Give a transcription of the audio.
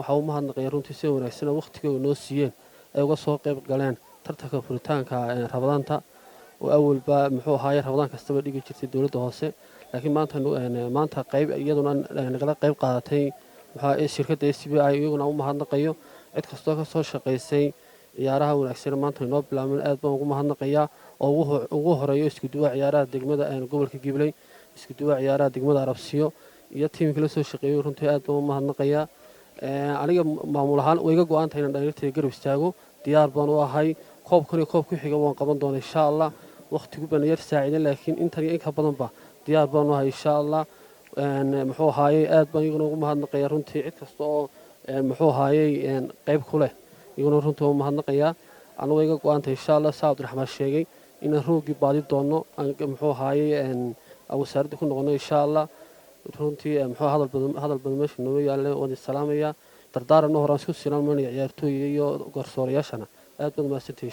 waxa uu mahadnaqayaa runtii si wanaagsan oo waqtigooda noo siiyeen ay uga soo qayb galeen tartanka furitaanka rabadaanta oo awalba muxuu ahaayey rabadaan kastaba dhigi jirtay dowladda hoose laakiin maanta qayb iyaduna nagala qayb qaadatay shirkadda SBI iyaguna u mahadnaqayo cid kastoo ka soo shaqaysay ciyaaraha wanaagsan maanta inoo bilaabeen aad baan ugu mahadnaqayaa oo ugu horeeyo isku duwa ciyaaraha degmada gobolka Gibley isku duwa ciyaaraha degmada Arabsiyo iyo tiimka la soo shaqeeyay runtii aad baan u mahadnaqayaa aniga maamul ahaan way iga go'an tahay inaan dhalinyarada garab istaago diyaar baan u ahay koobkan iyo koobka xiga waan qaban doonaa insha Allah waqtigu baan yar saaciday laakiin intan iyo in ka badan ba diyaar baan u ahay insha Allah muxuu ahaayey aad baan iyaguna ugu mahadnaqayaa runtii cid kasta oo muxuu ahaayey qayb ku leh iyaguna runtii ugu mahadnaqayaa anigu way iga go'an tahay insha Allah Saad Raxmaan sheegay inaan roogii baadi doono muxuu ahaayey wasaaradda ku noqono insha Allah runtii muxuu hadal badan meesha noo yaalay waan salaamayaa dardaaran horaan isku silaan ciyaartooyda iyo garsoorayaashana aad baad mahadsantihiin